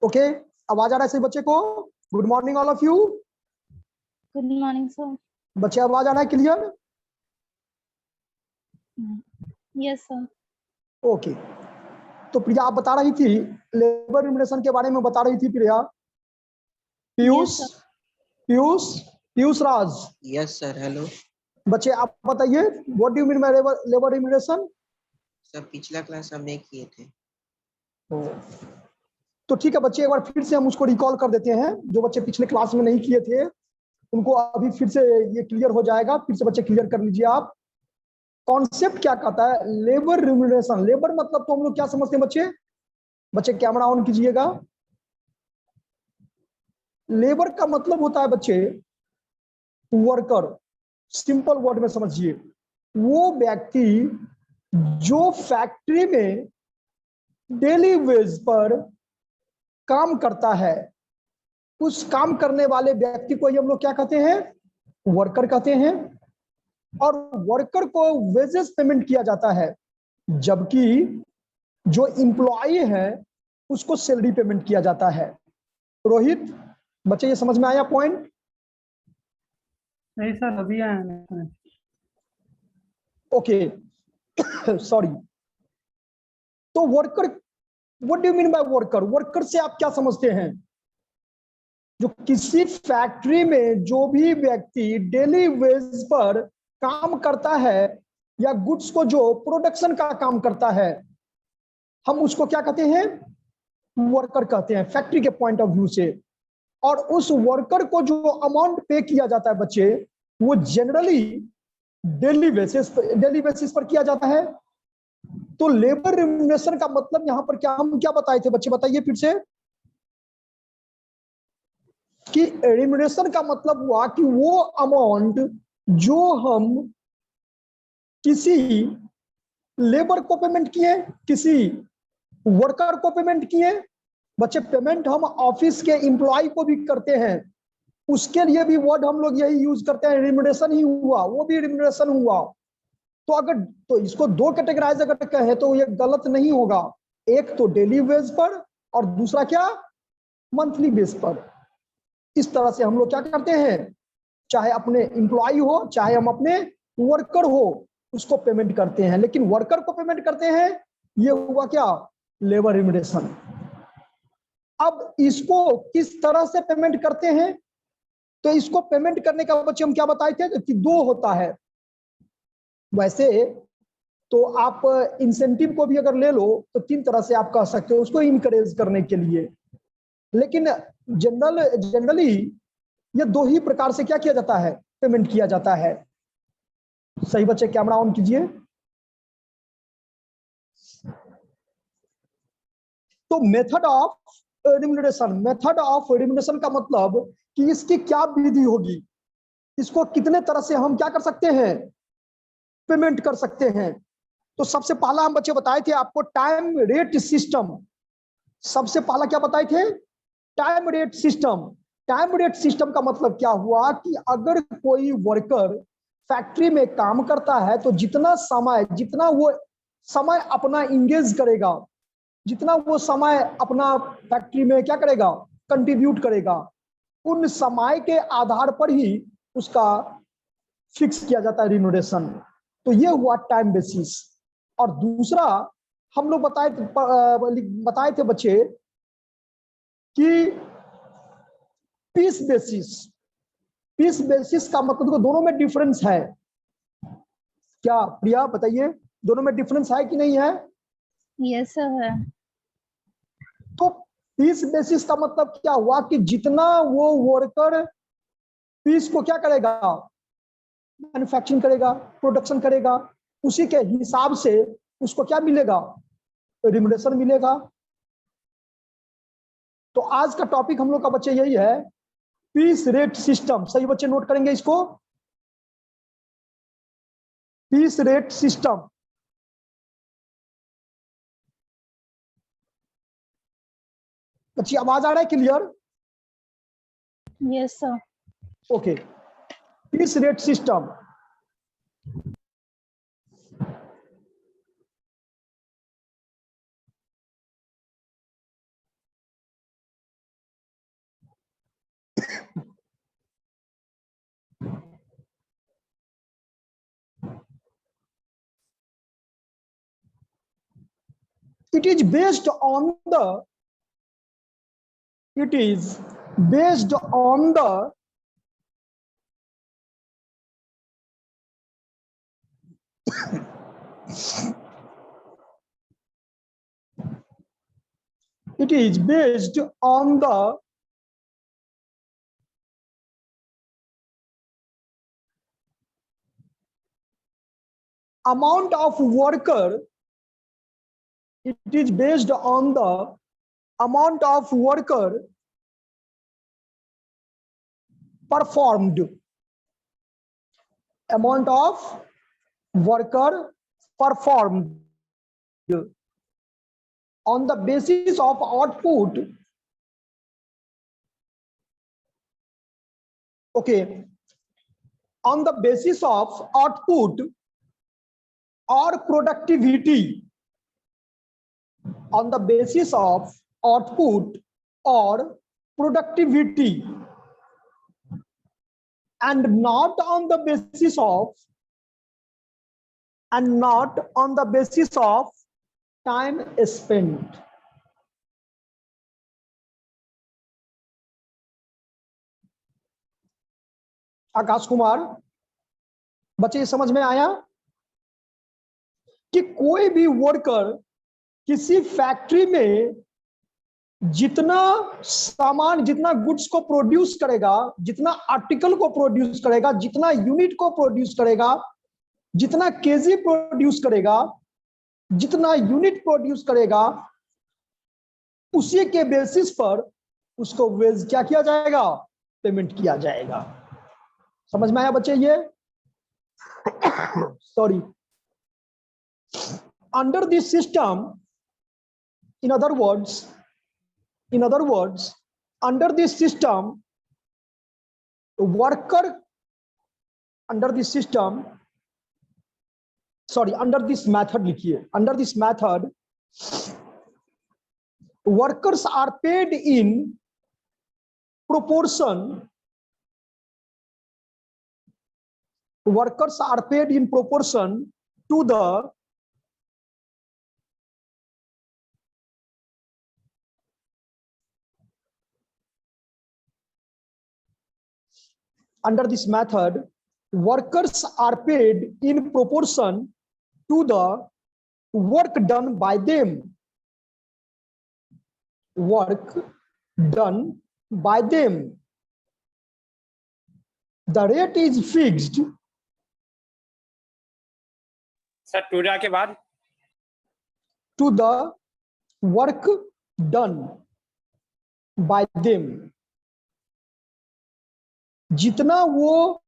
Okay, आवाज आ रहा है सही बच्चे को? Good morning all of you. Good morning sir. बच्चे आवाज आ रहा है क्लियर? Yes sir. ओके, तो प्रिया आप बता रही थी लेबर रिम्यूनरेशन के बारे में बता रही थी Priya. Piyush Yes, Piyush Piyush Raj. Yes sir. Hello बच्चे आप बताइए what do you mean by labour remuneration? Sir, पिछला क्लास हमने किए थे। तो ठीक है बच्चे, एक बार फिर से हम उसको रिकॉल कर देते हैं। जो बच्चे पिछले क्लास में नहीं किए थे उनको अभी फिर से ये क्लियर हो जाएगा। फिर से बच्चे क्लियर कर लीजिए आप। कॉन्सेप्ट क्या कहता है लेबर रिम्यूनरेशन? लेबर मतलब तो हम लोग क्या समझते हैं बच्चे? बच्चे कैमरा ऑन कीजिएगा। लेबर का मतलब होता है बच्चे वर्कर। सिंपल वर्ड में समझिए, वो व्यक्ति जो फैक्ट्री में डेली वेज पर काम करता है, उस काम करने वाले व्यक्ति को ही हम लोग क्या कहते हैं? वर्कर कहते हैं। और वर्कर को वेजेस पेमेंट किया जाता है, जबकि जो एम्प्लॉय है उसको सैलरी पेमेंट किया जाता है। रोहित, बच्चे ये समझ में आया पॉइंट? नहीं सर, अभी आया नहीं। Okay sorry. तो worker, what do you mean by worker? Worker से आप क्या समझते हैं? जो किसी फैक्ट्री में जो भी व्यक्ति डेली वेज पर काम करता है या गुड्स को जो प्रोडक्शन का काम करता है, हम उसको क्या कहते हैं? वर्कर कहते हैं फैक्ट्री के पॉइंट ऑफ व्यू से। और उस वर्कर को जो अमाउंट पे किया जाता है बच्चे, वो जनरली डेली बेसिस पर किया जाता है। तो लेबर रिम्यूनरेशन का मतलब यहां पर क्या, हम क्या बताए थे बच्चे? बताइए फिर से। कि रिम्यूनरेशन का मतलब हुआ कि वो अमाउंट जो हम किसी लेबर को पेमेंट किए, किसी वर्कर को पेमेंट किए। बच्चे पेमेंट हम ऑफिस के एम्प्लॉय को भी करते हैं, उसके लिए भी वर्ड हम लोग यही यूज करते हैं, रिम्यूनरेशन ही हुआ, वो भी रिम्यूनरेशन हुआ। तो अगर तो इसको दो कैटेगराइज अगर कहें तो ये गलत नहीं होगा। एक तो डेली बेस पर और दूसरा क्या, मंथली बेस पर। इस तरह से हम लोग क्या करते हैं, चाहे अपने एम्प्लॉय हो चाहे हम अपने वर्कर हो, उसको पेमेंट करते हैं। लेकिन वर्कर को पेमेंट करते हैं, ये हुआ क्या, लेबर रिम्यूनरेशन। अब इसको किस तरह से पेमेंट करते हैं? तो इसको पेमेंट करने का बच्चे हम क्या बताए थे कि दो होता है। वैसे तो आप इंसेंटिव को भी अगर ले लो तो तीन तरह से आप कह सकते हो, उसको इनकरेज करने के लिए। लेकिन जनरली ये दो ही प्रकार से क्या किया जाता है, पेमेंट किया जाता है। सही बच्चे, कैमरा ऑन कीजिए। तो method of remuneration, method of remuneration का मतलब कि इसकी क्या विधि होगी, इसको कितने तरह से हम क्या कर सकते हैं, पेमेंट कर सकते हैं। तो सबसे पहला हम बच्चे बताए थे आपको टाइम रेट सिस्टम। सबसे पहला क्या बताए थे, time rate system. Time rate system का मतलब क्या हुआ कि अगर कोई वर्कर फैक्ट्री में काम करता है तो जितना वो समय अपना इंगेज करेगा, जितना वो समय अपना फैक्ट्री में क्या करेगा, कंट्रीब्यूट करेगा, उन समय के आधार पर ही उसका फिक्स किया जाता है रिम्यूनरेशन। तो ये हुआ टाइम बेसिस। और दूसरा हम लोग बताए थे बच्चे कि पीस बेसिस। पीस बेसिस का मतलब दोनों में डिफरेंस है क्या प्रिया, बताइए दोनों में डिफरेंस है कि नहीं है? यस सर है। तो पीस बेसिस का मतलब क्या हुआ कि जितना वो वर्कर पीस को क्या करेगा, मैन्युफैक्चरिंग करेगा, प्रोडक्शन करेगा, उसी के हिसाब से उसको क्या मिलेगा, रिम्यूनरेशन मिलेगा। तो आज का टॉपिक हम लोग का बच्चे यही है, पीस रेट सिस्टम। सही बच्चे नोट करेंगे इसको, पीस रेट सिस्टम। अच्छी आवाज आ रहा है clear? Yes sir. Okay, piece rate system. it is based on the it is based on the it is based on the amount of worker. It is based on the amount of worker performed. Amount of worker performed on the basis of output. Okay, on the basis of output or productivity. On the basis of output or productivity, and not on the basis of time spent. Akash Kumar, बच्चे ये समझ में आया कि कोई भी worker किसी factory में जितना सामान, जितना गुड्स को प्रोड्यूस करेगा, जितना आर्टिकल को प्रोड्यूस करेगा, जितना यूनिट को प्रोड्यूस करेगा, जितना केजी प्रोड्यूस करेगा, जितना यूनिट प्रोड्यूस करेगा, उसी के बेसिस पर उसको वेज क्या किया जाएगा? पेमेंट किया जाएगा। समझ में आया बच्चे? ये sorry, under this system, in other words, under this system, worker, under this system, sorry, under this method लिखिए, under this method, workers are paid in proportion. Workers are paid in proportion to the under this method, workers are paid in proportion to the work done by them. Work done by them. The rate is fixed. Sir टूडा के बाद To the work done by them. जितना वो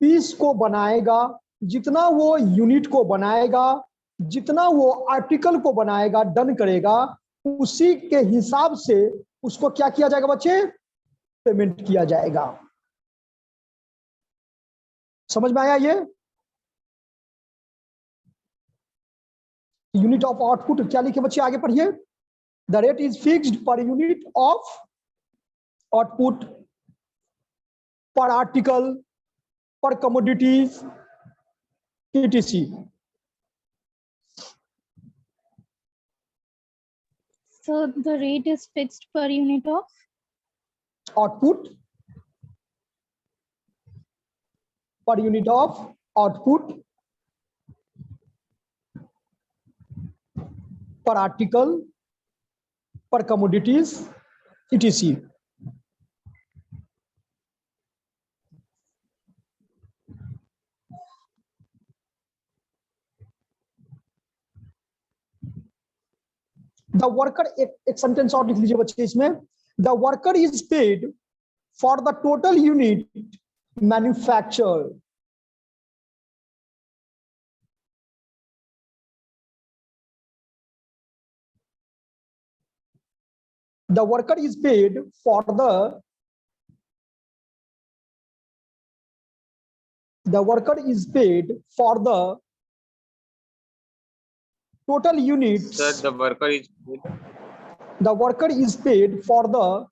piece को बनाएगा, जितना वो unit को बनाएगा, जितना वो आर्टिकल को बनाएगा, डन करेगा, उसी के हिसाब से उसको क्या किया जाएगा बच्चे? पेमेंट किया जाएगा। समझ में आया ये? यूनिट ऑफ आउटपुट क्या लिखे बच्चे? आगे पढ़िए। The rate is fixed per unit of output, per article, per commodities, etc. So the rate is fixed per unit of Output, per unit of output, per article, per commodities, etc. The worker, एक sentence और लिख लीजिए बच्चे इसमें। The worker is paid for the total unit manufactured. The worker is paid for the worker is paid for the total units. Sir the worker is paid for the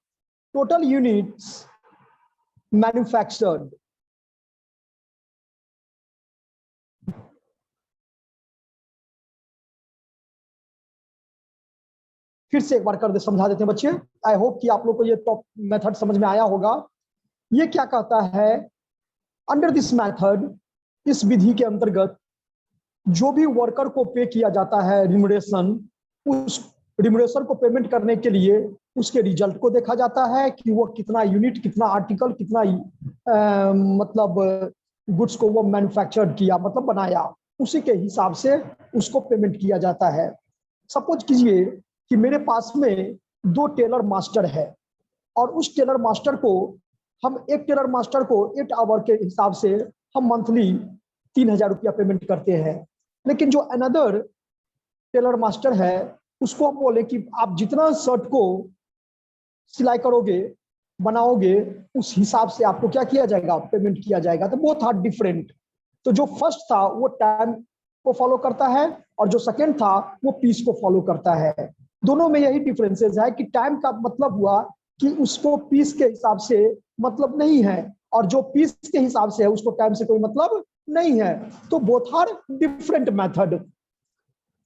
total units manufactured. फिर से एक बार कर दे समझा देते हैं बच्चे। I hope कि आप लोग को ये टॉप मेथड समझ में आया होगा। ये क्या कहता है, अंडर दिस मेथड, इस विधि के अंतर्गत जो भी वर्कर को पे किया जाता है रिम्यूनरेशन, उस रिम्यूनरेशन को पेमेंट करने के लिए उसके रिजल्ट को देखा जाता है कि वो कितना यूनिट, कितना आर्टिकल, कितना मतलब गुड्स को वो मैन्युफैक्चर किया, मतलब बनाया, उसी के हिसाब से उसको पेमेंट किया जाता है। सपोज कीजिए कि मेरे पास में 2 टेलर मास्टर है और उस टेलर मास्टर को हम, एक टेलर मास्टर को 8 आवर के हिसाब से हम मंथली 3000 रुपया पेमेंट करते हैं। लेकिन जो अनदर टेलर मास्टर है उसको हम बोले कि आप जितना शर्ट को सिलाई करोगे, बनाओगे, उस हिसाब से आपको क्या किया जाएगा, पेमेंट किया जाएगा। तो बोथ आर डिफरेंट। तो जो फर्स्ट था वो टाइम को फॉलो करता है और जो सेकंड था वो पीस को फॉलो करता है। दोनों में यही डिफरेंसेस है कि टाइम का मतलब हुआ कि उसको पीस के हिसाब से मतलब नहीं है और जो पीस के हिसाब से है उसको टाइम से कोई मतलब नहीं है। तो बोथ आर डिफरेंट मेथड।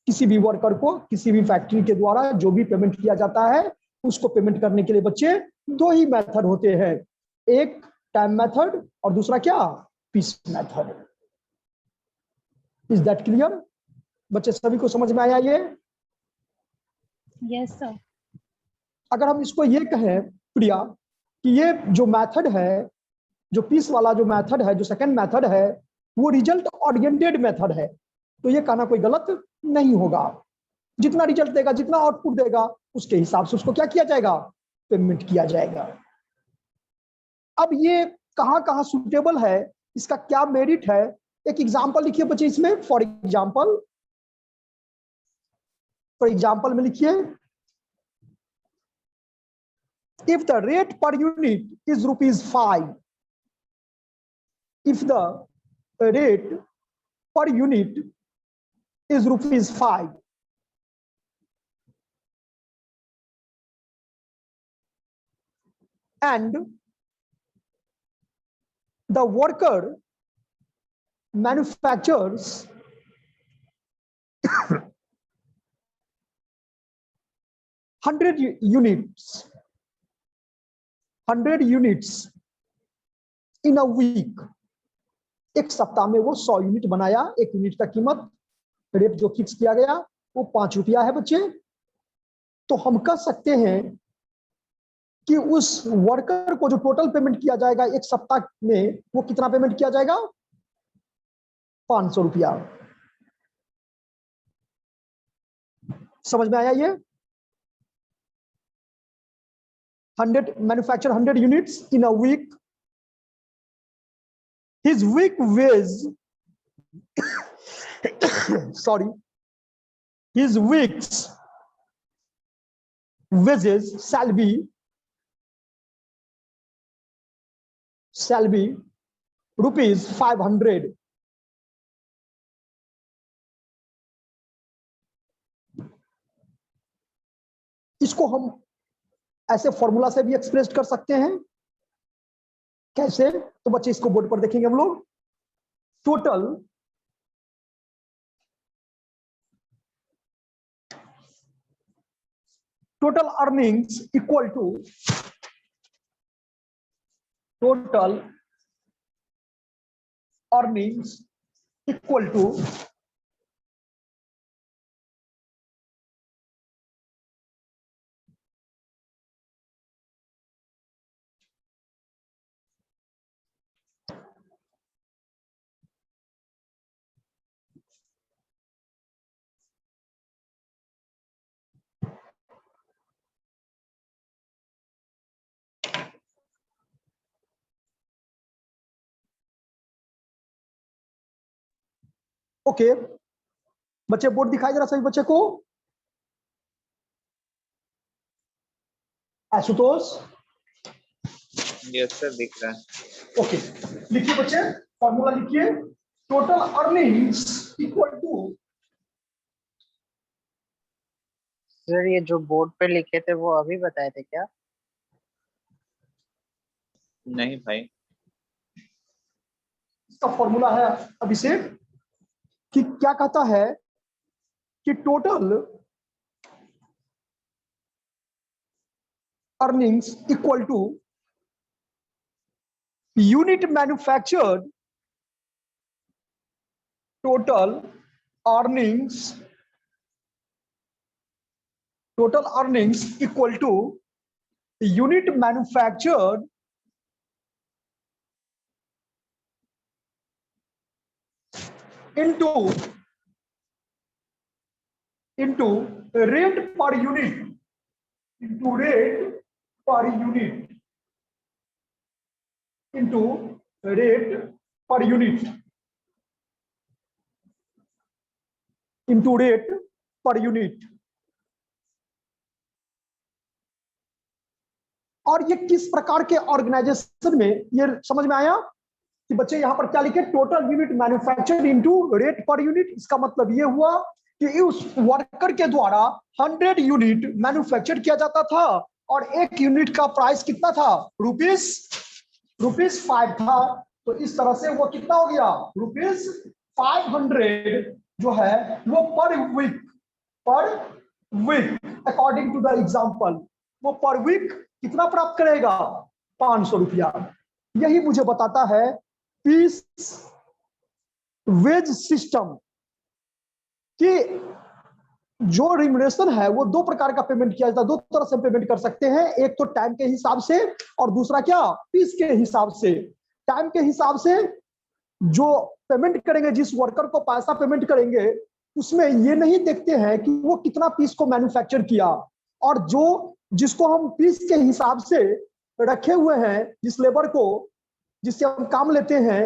किसी भी वर्कर को किसी भी फैक्ट्री के द्वारा जो भी पेमेंट किया जाता है उसको पेमेंट करने के लिए बच्चे 2 ही मेथड होते हैं, एक टाइम मेथड और दूसरा क्या, piece method. Is that clear बच्चे, सभी को समझ में आया ये? Yes, sir. अगर हम इसको ये कहें प्रिया कि ये जो मेथड है, जो पीस वाला जो मेथड है, जो सेकंड मेथड है, वो रिजल्ट ओरिएंटेड मेथड है, तो ये कहना कोई गलत नहीं होगा। जितना रिजल्ट देगा, जितना आउटपुट देगा, उसके हिसाब से उसको क्या किया जाएगा, पेमेंट किया जाएगा। अब ये कहां कहां सुटेबल है, इसका क्या मेरिट है, एक एग्जांपल लिखिए बच्चे इसमें। फॉर एग्जांपल में लिखिए, if the rate per unit is ₹5, if the rate per unit is ₹5, and the worker manufactures 100 units in a week, एक सप्ताह में वो 100 यूनिट बनाया। एक यूनिट का कीमत, रेट जो फिक्स किया गया वो ₹5 है बच्चे। तो हम कह सकते हैं कि उस वर्कर को जो टोटल पेमेंट किया जाएगा एक सप्ताह में, वो कितना पेमेंट किया जाएगा, ₹500। समझ में आया ये? 100 manufacture 100 units in a week. His week wage sorry, his week's wages shall be ₹500। इसको हम ऐसे फॉर्मूला से भी एक्सप्रेस कर सकते हैं। कैसे? तो बच्चे इसको बोर्ड पर देखेंगे हम लोग। Total earnings equal to okay बच्चे, बोर्ड दिखाई दे रहा सभी बच्चे को? आशुतोष? यस सर, दिख रहा है। ओके, लिखिए बच्चे, फॉर्मूला लिखिए। Total earnings equal to, sir ये जो बोर्ड पे लिखे थे वो अभी बताए थे क्या? नहीं भाई। इसका फॉर्मूला है अभिषेक कि क्या कहता है कि total earnings equal to unit manufactured total earnings equal to unit manufactured into rate per unit into rate per unit into rate per unit into rate per unit। और ये किस प्रकार के ऑर्गेनाइजेशन में ये समझ में आया कि बच्चे यहां पर क्या लिखे, total unit manufactured into rate per unit. इसका मतलब ये हुआ कि उस वर्कर के द्वारा 100 यूनिट मैन्युफैक्चर किया जाता था और एक यूनिट का प्राइस कितना था, रुपीस 5 था। तो इस तरह से वो कितना हो गया, रुपीस 500 जो है वो per week according to the example, वो पर वीक कितना प्राप्त करेगा, 500 रुपया। यही मुझे बताता है पीस वेज सिस्टम कि जो रिम्यूनरेशन है वो दो प्रकार का पेमेंट किया जाता है, दो तरह से पेमेंट कर सकते हैं, एक तो टाइम के हिसाब से और दूसरा क्या, पीस के हिसाब से। टाइम के हिसाब से जो पेमेंट करेंगे, जिस वर्कर को पैसा पेमेंट करेंगे, उसमें ये नहीं देखते हैं कि वो कितना पीस को मैन्युफैक्चर किया, और जो जिसको हम पीस के हिसाब से रखे हुए हैं, जिस लेबर को जिससे हम काम लेते हैं,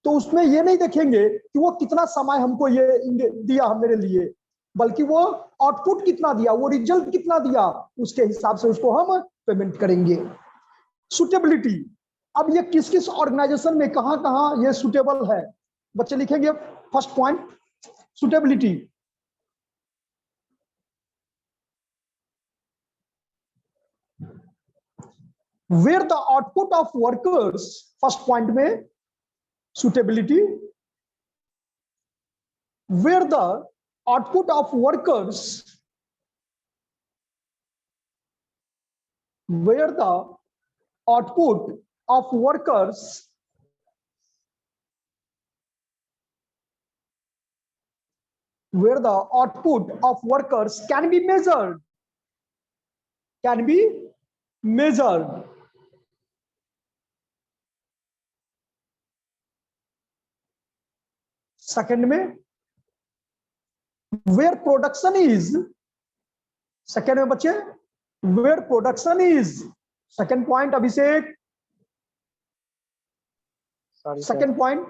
तो उसमें ये नहीं देखेंगे कि वो कितना समय हमको ये दिया मेरे लिए, बल्कि वो आउटपुट कितना दिया, वो रिजल्ट कितना दिया, उसके हिसाब से उसको हम पेमेंट करेंगे। सुटेबिलिटी, अब ये किस किस ऑर्गेनाइजेशन में कहां कहां ये सुटेबल है, बच्चे लिखेंगे। First point suitability, where the output of workers, first point में suitability, where the output of workers, where the output of workers where the output of workers can be measured, second में where production is, second में बच्चे where production is, second point Abhishek, second point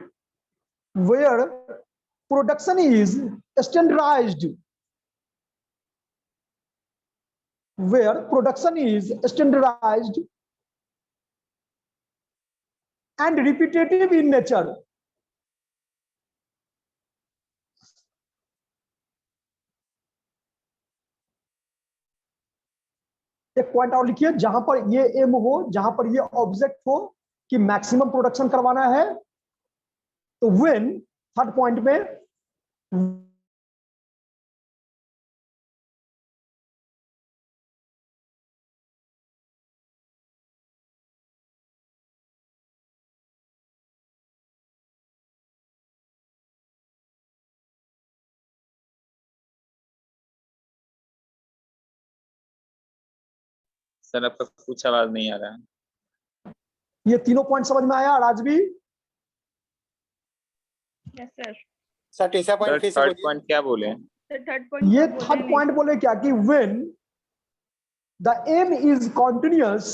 where production is standardized, where production is standardized and repetitive in nature। एक point और लिखिए, जहां पर ये M हो, जहां पर ये ऑब्जेक्ट हो कि मैक्सिमम प्रोडक्शन करवाना है, तो व्हेन, थर्ड पॉइंट में सर आपका कुछ आवाज नहीं आ रहा है। ये तीनों पॉइंट समझ में आया राजवी? Yes sir. सर तीसरा पॉइंट फिर से थर्ड बोलिए। पॉइंट क्या बोले? थर्ड पॉइंट ये थर्ड पॉइंट बोले क्या कि when the aim is continuous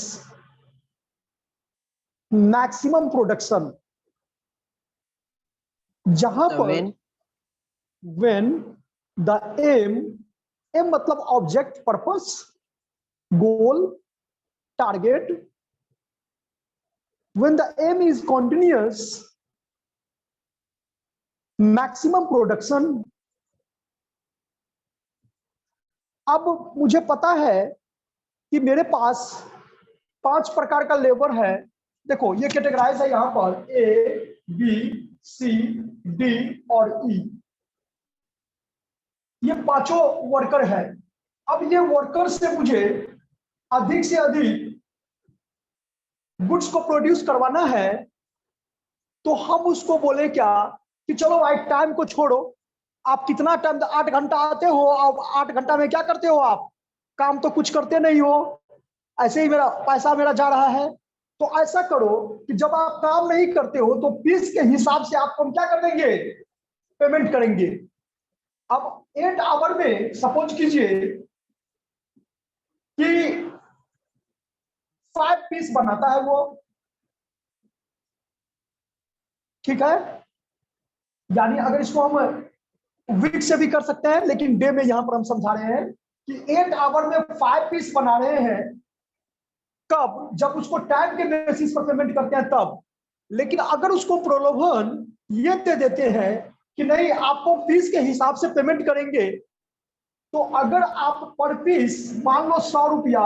maximum production, जहां पर व्हेन द एम मतलब object, purpose, goal, target, when the aim is continuous maximum production। अब मुझे पता है कि मेरे पास 5 प्रकार का लेबर है, देखो ये कैटेगराइज है यहां पर ए, बी, सी, डी और ई, ये पांचों वर्कर है। अब ये वर्कर से मुझे अधिक से अधिक गुड्स को प्रोड्यूस करवाना है, तो हम उसको बोले क्या कि चलो भाई टाइम को छोड़ो, आप कितना टाइम, 8 घंटा आते हो, अब 8 घंटा में क्या करते हो आप, काम तो कुछ करते नहीं हो, ऐसे ही मेरा पैसा मेरा जा रहा है। तो ऐसा करो कि जब आप काम नहीं करते हो तो पीस के हिसाब से आपको हम क्या कर देंगे, पेमेंट करेंगे। अब 8 आवर में सपोज कीजिए कि 5 पीस बनाता है वो, ठीक है, यानी अगर इसको हम वीक से भी कर सकते हैं, लेकिन डे में यहां पर हम समझा रहे हैं कि 8 आवर में 5 पीस बना रहे हैं। कब, जब उसको टाइम के बेसिस पर पेमेंट करते हैं तब। लेकिन अगर उसको प्रलोभन ये दे देते हैं कि नहीं आपको पीस के हिसाब से पेमेंट करेंगे, तो अगर आप पर पीस मान लो 100 रुपया,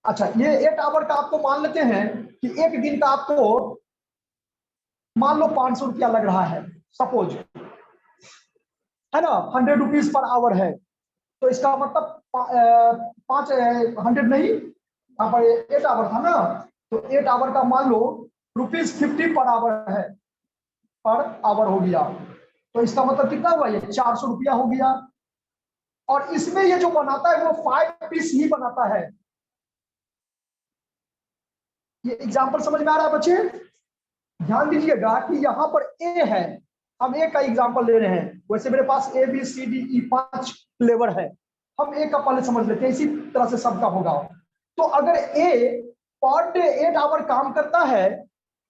अच्छा ये 8 आवर का आपको मान लेते हैं कि एक दिन का आपको मान लो 500 रुपया लग रहा है सपोज, है ना, 100 रुपीज पर आवर है। तो इसका मतलब 500 नहीं, यहाँ पर 8 आवर था ना, तो 8 आवर का मान लो ₹50 पर आवर है, पर आवर हो गया। तो इसका मतलब कितना हुआ, ये 400 रुपया हो गया। और इसमें ये जो बनाता है वो 5 पीस ही बनाता है। ये एग्जांपल समझ में आ रहा है बच्चे? ध्यान दीजिएगा कि यहाँ पर ए है, हम ए का एग्जांपल ले रहे हैं। वैसे मेरे पास A B C D E 5 labour है, हम ए का पहले समझ लेते हैं, इसी तरह से सबका होगा। तो अगर ए पर डे 8 आवर काम करता है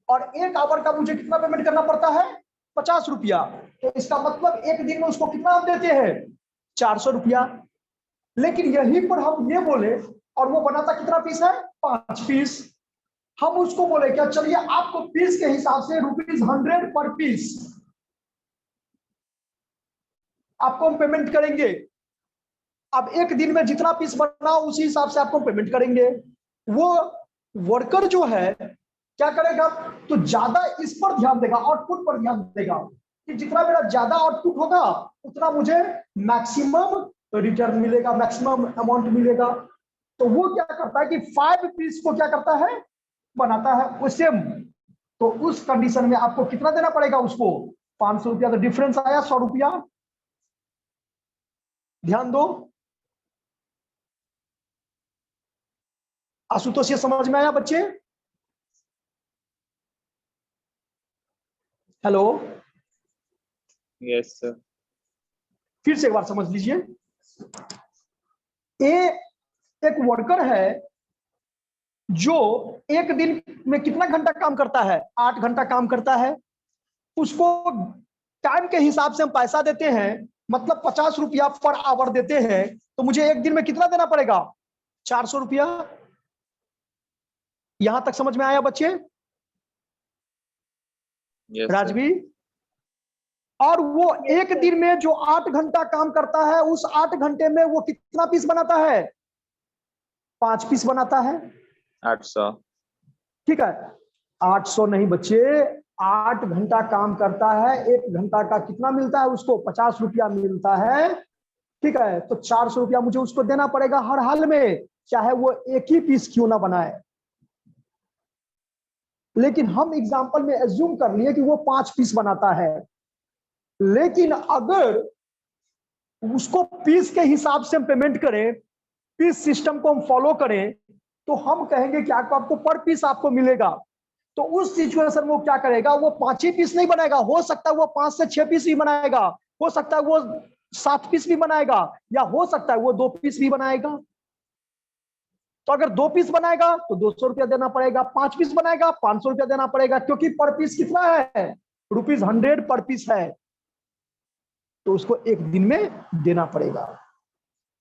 और 1 आवर का मुझे कितना पेमेंट करना पड़ता है, 50 रुपया, तो इसका मतलब एक दिन में उसको कितना हम देते हैं, 400 रुपया। लेकिन यहीं पर हम ये बोले, और वो बनाता कितना पीस है, 5 पीस, हम उसको बोले क्या, चलिए आपको पीस के हिसाब से ₹100 पर पीस आपको हम पेमेंट करेंगे। अब एक दिन में जितना पीस बना उसी हिसाब से आपको पेमेंट करेंगे। वो वर्कर जो है क्या करेगा, तो ज्यादा इस पर ध्यान देगा, आउटपुट पर ध्यान देगा कि जितना मेरा ज्यादा आउटपुट होगा उतना मुझे मैक्सिमम रिटर्न मिलेगा, मैक्सिमम अमाउंट मिलेगा। तो वो क्या करता है कि 5 पीस को क्या करता है, बनाता है उससे। तो उस कंडीशन में आपको कितना देना पड़ेगा उसको, 500 रुपया। तो डिफरेंस आया 100 रुपया। ध्यान दो, आशुतोष ये समझ में आया बच्चे? Hello, yes sir. फिर से एक बार समझ लीजिए। ए एक वर्कर है जो एक दिन में कितना घंटा काम करता है, 8 घंटा काम करता है। उसको टाइम के हिसाब से हम पैसा देते हैं, मतलब 50 रुपया पर आवर देते हैं। तो मुझे एक दिन में कितना देना पड़ेगा, 400 रुपया। यहां तक समझ में आया बच्चे? यस राजवी, और वो एक दिन में जो 8 घंटा काम करता है, उस 8 घंटे में वो कितना पीस बनाता है, 5 पीस बनाता है। 800। ठीक है, 800 नहीं बच्चे, 8 घंटा काम करता है, 1 घंटा का कितना मिलता है उसको, 50 रुपया मिलता है। ठीक है, तो 400 रुपया मुझे उसको देना पड़ेगा हर हाल में, चाहे वो एक ही पीस क्यों ना बनाए। लेकिन हम एग्जांपल में एज्यूम कर लिए कि वो 5 पीस बनाता है। लेकिन अगर उसको पीस के हिसाब से हम पेमेंट करें, पीस सिस्टम को हम फॉलो करें, तो हम कहेंगे कि आपको पर पीस आपको मिलेगा। तो उस सिचुएशन में वो क्या करेगा, वो 5 ही पीस नहीं बनाएगा, हो सकता है वो 5 से 6 पीस भी बनाएगा, हो सकता है वो 7 पीस भी बनाएगा, या हो सकता है वो 2 पीस भी बनाएगा। तो अगर 2 पीस बनाएगा तो 200 रुपया देना पड़ेगा, 5 पीस बनाएगा 500 रुपया देना पड़ेगा, क्योंकि पर पीस कितना है, ₹100 पर पीस है, तो उसको एक दिन में देना पड़ेगा।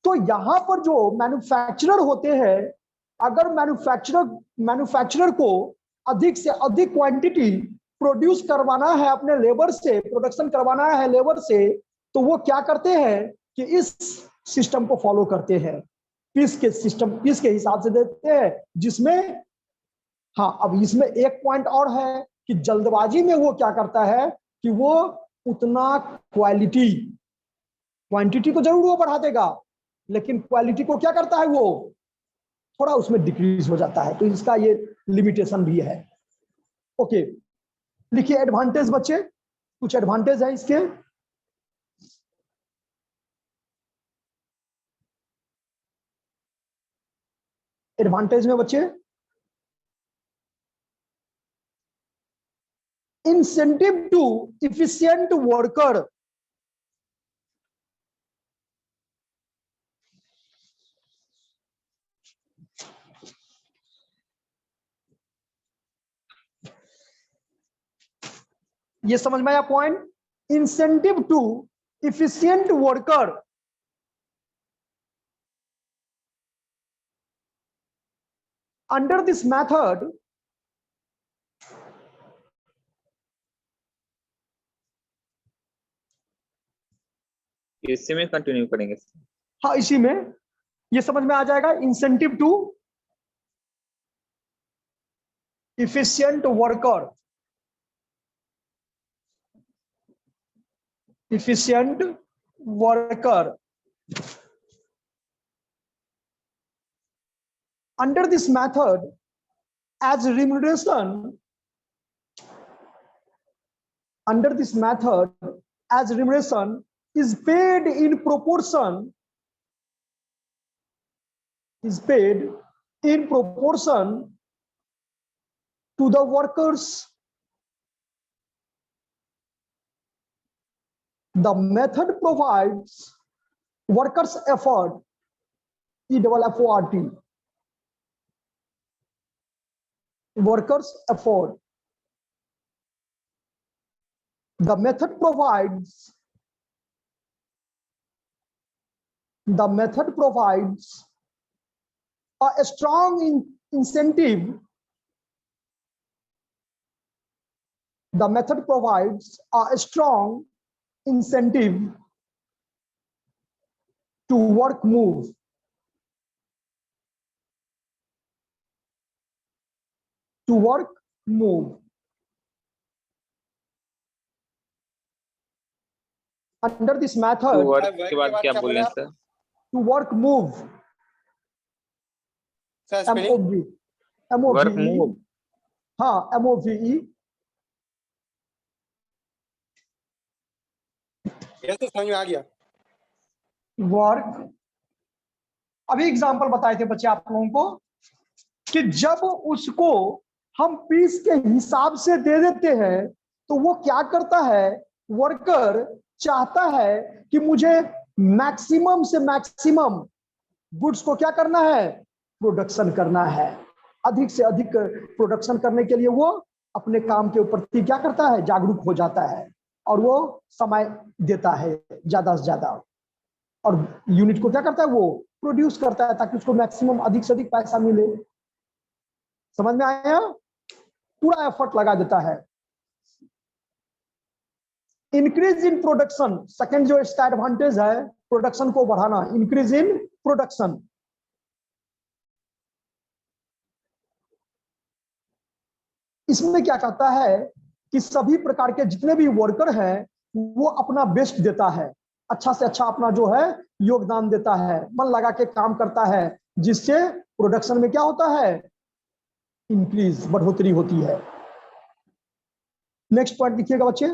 तो यहां पर जो मैन्युफैक्चरर होते हैं, अगर मैन्युफैक्चरर को अधिक से अधिक क्वांटिटी प्रोड्यूस करवाना है अपने लेबर से, प्रोडक्शन करवाना है लेबर से, तो वो क्या करते हैं कि इस सिस्टम को फॉलो करते हैं, पीस के हिसाब से देते हैं। जिसमें हाँ, अब इसमें एक पॉइंट और है कि जल्दबाजी में वो क्या करता है कि वो उतना क्वांटिटी तो जरूर वो बढ़ा देगा, लेकिन क्वालिटी को क्या करता है, वो थोड़ा उसमें डिक्रीज हो जाता है। तो इसका ये लिमिटेशन भी है। ओके, लिखिए एडवांटेज बच्चे, कुछ एडवांटेज है इसके। एडवांटेज में बच्चे इंसेंटिव टू इफिशिएंट वर्कर, ये समझ में आया point? Incentive to efficient worker, under this method इसी में कंटिन्यू करेंगे। हाँ इसी में ये समझ में आ जाएगा। Incentive to efficient worker, efficient worker, under this method as remuneration, under this method as remuneration is paid in proportion, is paid in proportion to the workers. The method provides workers effort, EFFORT, workers effort. The method provides a strong incentive. The method provides a strong incentive to work move. To work move. Under this method, work के बाद क्या बोले sir? to work move, sir spelling work move, हाँ MOVE, yes तो समझ में आ गया। Work. अभी एग्जांपल बताए थे बच्चे आप लोगों को कि जब उसको हम पीस के हिसाब से दे देते हैं तो वो क्या करता है, वर्कर चाहता है कि मुझे मैक्सिमम से मैक्सिमम गुड्स को क्या करना है, प्रोडक्शन करना है। अधिक से अधिक प्रोडक्शन करने के लिए वो अपने काम के ऊपर क्या करता है, जागरूक हो जाता है और वो समय देता है ज्यादा से ज्यादा, और यूनिट को क्या करता है, वो प्रोड्यूस करता है ताकि उसको मैक्सिमम अधिक से अधिक पैसा मिले। समझ में आया? पूरा एफर्ट लगा देता है। इंक्रीज इन प्रोडक्शन, सेकंड जो इसका एडवांटेज है, प्रोडक्शन को बढ़ाना, इंक्रीज इन प्रोडक्शन। इसमें क्या कहता है कि सभी प्रकार के जितने भी वर्कर हैं वो अपना बेस्ट देता है, अच्छा से अच्छा अपना जो है योगदान देता है, मन लगा के काम करता है, जिससे प्रोडक्शन में क्या होता है, इंक्रीज, बढ़ोतरी होती है। नेक्स्ट पॉइंट लिखिएगा बच्चे,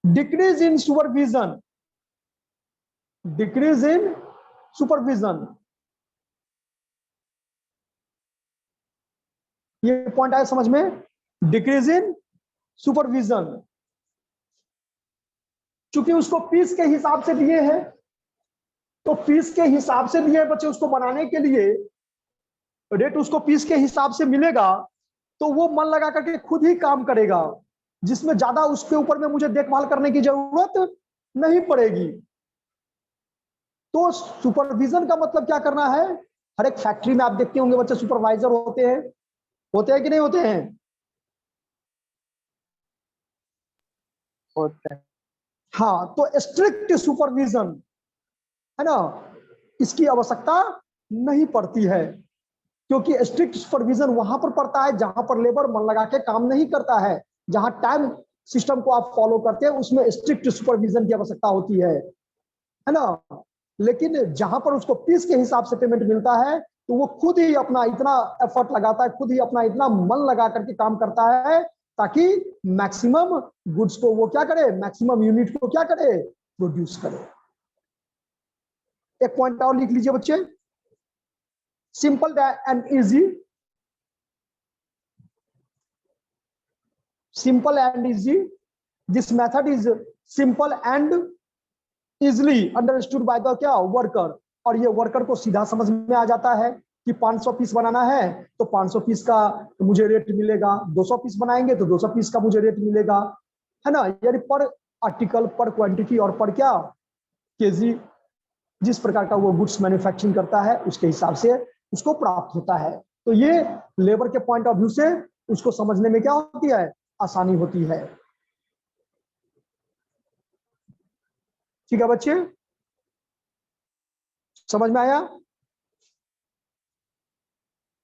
decrease in supervision, decrease in supervision. ये पॉइंट आया समझ में? डिक्रीज इन सुपरविजन, चूंकि उसको पीस के हिसाब से दिए हैं, तो पीस के हिसाब से दिए बच्चे, उसको बनाने के लिए रेट उसको पीस के हिसाब से मिलेगा तो वो मन लगा करके खुद ही काम करेगा, जिसमें ज्यादा उसके ऊपर में मुझे देखभाल करने की जरूरत नहीं पड़ेगी। तो सुपरविजन का मतलब क्या करना है, हर एक फैक्ट्री में आप देखते होंगे बच्चे सुपरवाइजर होते हैं कि नहीं होते हैं? होता है। हाँ, तो स्ट्रिक्ट सुपरविजन है ना, इसकी आवश्यकता नहीं पड़ती है, क्योंकि स्ट्रिक्ट सुपरविजन वहां पर पड़ता है जहां पर लेबर मन लगा के काम नहीं करता है। जहां टाइम सिस्टम को आप फॉलो करते हैं उसमें स्ट्रिक्ट सुपरविजन की आवश्यकता होती है ना। लेकिन जहां पर उसको पीस के हिसाब से पेमेंट मिलता है तो वो खुद ही अपना इतना एफर्ट लगाता है, खुद ही अपना इतना मन लगा करके काम करता है ताकि मैक्सिमम गुड्स को वो क्या करे, मैक्सिमम यूनिट को क्या करे, प्रोड्यूस करे। एक पॉइंट और लिख लीजिए बच्चे, simple and easy, simple and easy, this method is simple and easily understood by the क्या, वर्कर। और ये वर्कर को सीधा समझ में आ जाता है कि 500 पीस बनाना है तो 500 पीस का मुझे रेट मिलेगा, 200 पीस बनाएंगे तो 200 पीस का मुझे रेट मिलेगा, है ना। यानी पर आर्टिकल, पर क्वांटिटी और पर क्या, केजी, जिस प्रकार का वो गुड्स मैन्युफैक्चरिंग करता है उसके हिसाब से उसको प्राप्त होता है। तो ये लेबर के पॉइंट ऑफ व्यू से उसको समझने में क्या होती है, आसानी होती है। ठीक है बच्चे, समझ में आया।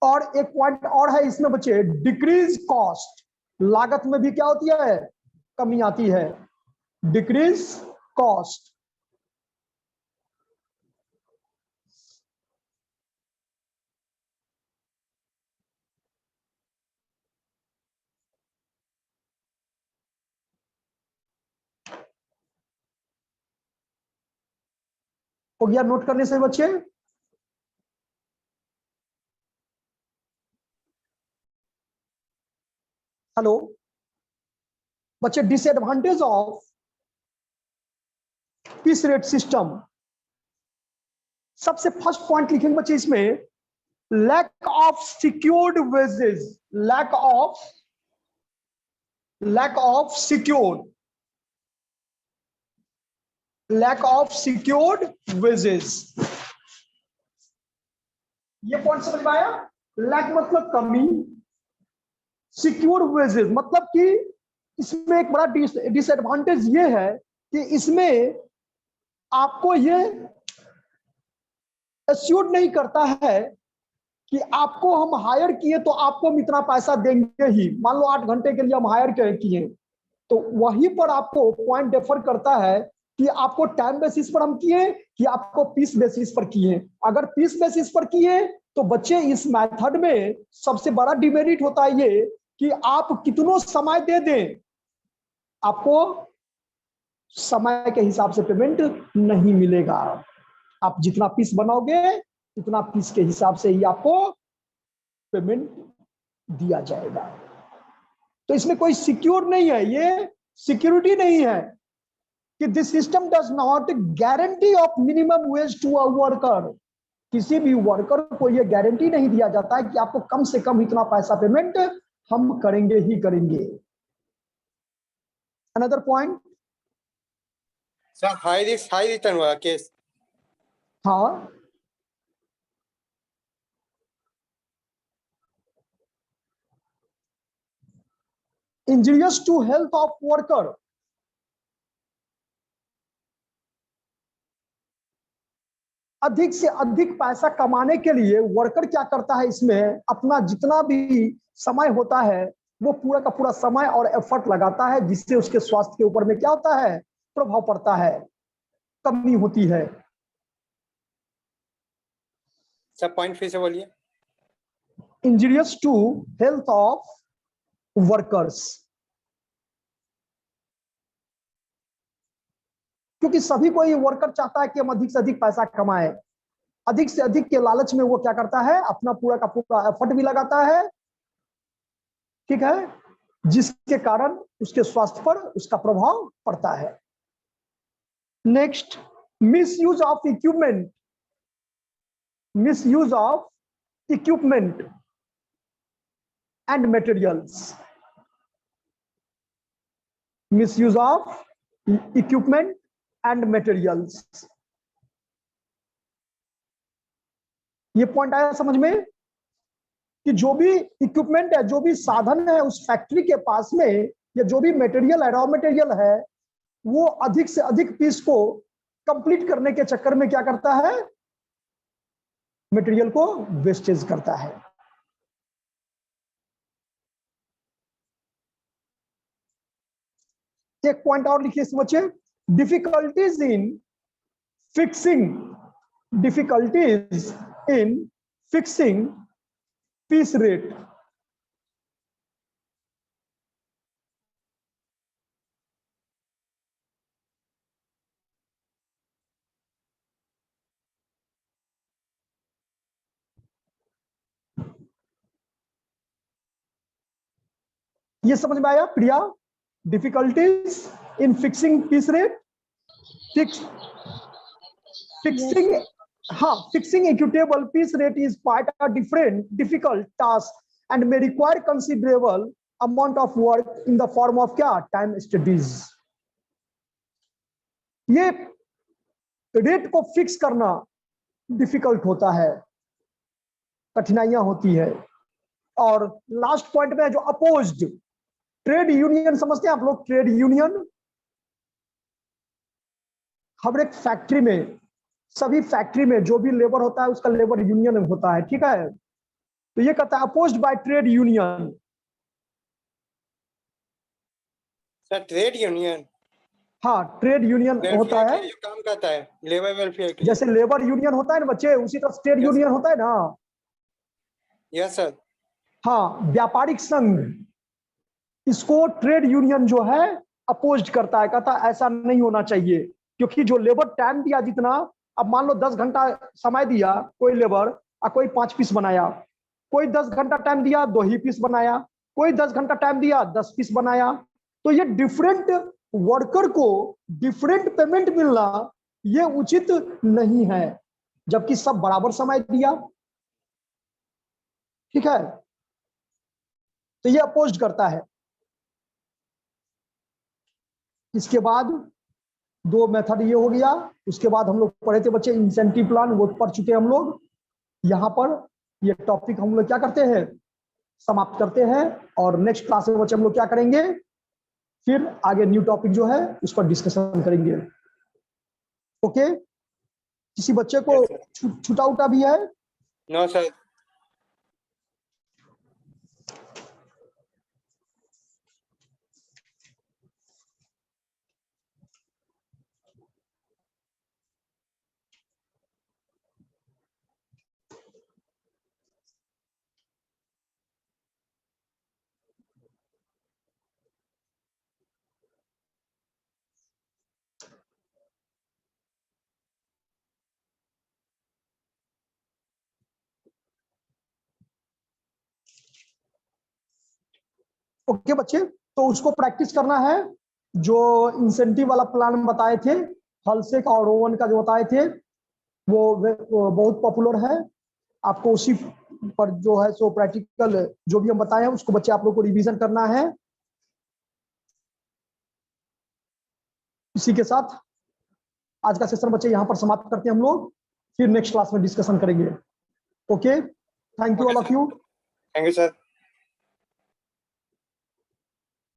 और एक पॉइंट और है इसमें बच्चे, डिक्रीज कॉस्ट, लागत में भी क्या होती है, कमी आती है, डिक्रीज कॉस्ट। हो गया नोट करने से बच्चे। हेलो बच्चे, disadvantage of piece rate system, सबसे फर्स्ट पॉइंट लिखेंगे बच्चे इसमें, lack of secured wages, lack of secured wages. ये पॉइंट समझ में आया। लैक मतलब कमी, सिक्योर वेजेस मतलब कि इसमें एक बड़ा डिसएडवांटेज ये है कि इसमें आपको ये एश्योर नहीं करता है कि आपको हम हायर किए तो आपको हम इतना पैसा देंगे ही। मान लो 8 घंटे के लिए हम हायर किए तो वहीं पर आपको पॉइंट डिफर करता है कि आपको टाइम बेसिस पर हम किए कि आपको पीस बेसिस पर किए। अगर पीस बेसिस पर किए तो बच्चे इस मेथड में सबसे बड़ा डिमेरिट होता है ये कि आप कितनों समय दे दें, आपको समय के हिसाब से पेमेंट नहीं मिलेगा। आप जितना पीस बनाओगे उतना पीस के हिसाब से ही आपको पेमेंट दिया जाएगा। तो इसमें कोई सिक्योर नहीं है, ये सिक्योरिटी नहीं है कि this system does not guarantee of minimum wage to a worker. किसी भी वर्कर को ये गारंटी नहीं दिया जाता है कि आपको कम से कम इतना पैसा पेमेंट हम करेंगे ही करेंगे। Another point, sir high risk high return वाला केस, हाँ injurious to health of worker, अधिक से अधिक पैसा कमाने के लिए वर्कर क्या करता है, इसमें अपना जितना भी समय होता है वो पूरा का पूरा समय और एफर्ट लगाता है, जिससे उसके स्वास्थ्य के ऊपर में क्या होता है, प्रभाव पड़ता है, कमी होती है। सब पॉइंट फिर से बोलिए। Injurious to health of workers, क्योंकि सभी को ये वर्कर चाहता है कि हम अधिक से अधिक पैसा कमाएं, अधिक से अधिक के लालच में वो क्या करता है, अपना पूरा का पूरा एफर्ट भी लगाता है, ठीक है, जिसके कारण उसके स्वास्थ्य पर उसका प्रभाव पड़ता है। Next, misuse of equipment, misuse of equipment and materials, misuse of equipment and materials. ये पॉइंट आया समझ में कि जो भी इक्विपमेंट है, जो भी साधन है उस फैक्ट्री के पास में, या जो भी मटेरियल है, रॉ मटेरियल है, वो अधिक से अधिक पीस को कंप्लीट करने के चक्कर में क्या करता है, मटेरियल को वेस्टेज करता है। एक पॉइंट और लिखिए समझिए, difficulties in fixing, difficulties in fixing piece rate. ये समझ में आया Priya? Difficulties in fixing piece rate. Fixing, हाँ, fixing equitable piece rate is quite a difficult task and may require considerable amount of work in the form of क्या? Time studies. ये rate को fix करना difficult होता है, कठिनाइयां होती है। और लास्ट पॉइंट में जो अपोज्ड, ट्रेड यूनियन समझते हैं आप लोग? ट्रेड यूनियन हर एक फैक्ट्री में, सभी फैक्ट्री में जो भी लेबर होता है उसका लेबर यूनियन होता है, ठीक है? तो ये कहता है opposed by trade union. Sir trade union हाँ, ट्रेड यूनियन होता वेलफेयर है। के लिए जो काम करता है, लेबर वेलफेयर के लिए। जैसे लेबर यूनियन होता है ना बच्चे, उसी तरह ट्रेड Yes, यूनियन होता है ना। Yes sir. हाँ, व्यापारिक संघ, इसको ट्रेड यूनियन जो है अपोज करता है, कहता है ऐसा नहीं होना चाहिए, क्योंकि जो लेबर टाइम दिया जितना, अब मान लो 10 घंटा समय दिया कोई लेबर और कोई 5 पीस बनाया, कोई 10 घंटा टाइम दिया 2 ही पीस बनाया, कोई 10 घंटा टाइम दिया 10 पीस बनाया। तो ये डिफरेंट वर्कर को डिफरेंट पेमेंट मिलना ये उचित नहीं है, जबकि सब बराबर समय दिया, ठीक है? तो ये अपोज करता है। इसके बाद 2 मेथड ये हो गया। उसके बाद हम लोग पढ़े थे बच्चे इंसेंटिव प्लान, वो पढ़ चुके हैं हम लोग। यहाँ पर ये टॉपिक हम लोग क्या करते हैं? समाप्त करते हैं। और नेक्स्ट क्लास में बच्चे हम लोग क्या करेंगे? फिर आगे न्यू टॉपिक जो है उस पर डिस्कशन करेंगे। ओके? किसी बच्चे को Yes, sir. छुटा उटा भी है? No sir. ओके बच्चे, तो उसको प्रैक्टिस करना है। जो इंसेंटिव वाला प्लान बताए थे, हलसेक और ओवन का जो बताए थे, वो बहुत पॉपुलर है। आपको उसी पर जो है सो प्रैक्टिकल जो भी हम बताए हैं उसको बच्चे आप लोग को रिवीजन करना है। इसी के साथ आज का सेशन बच्चे यहाँ पर समाप्त करते हैं हम लोग, फिर नेक्स्ट क्लास में डिस्कशन करेंगे। Okay, thank you all of you. Thank you sir.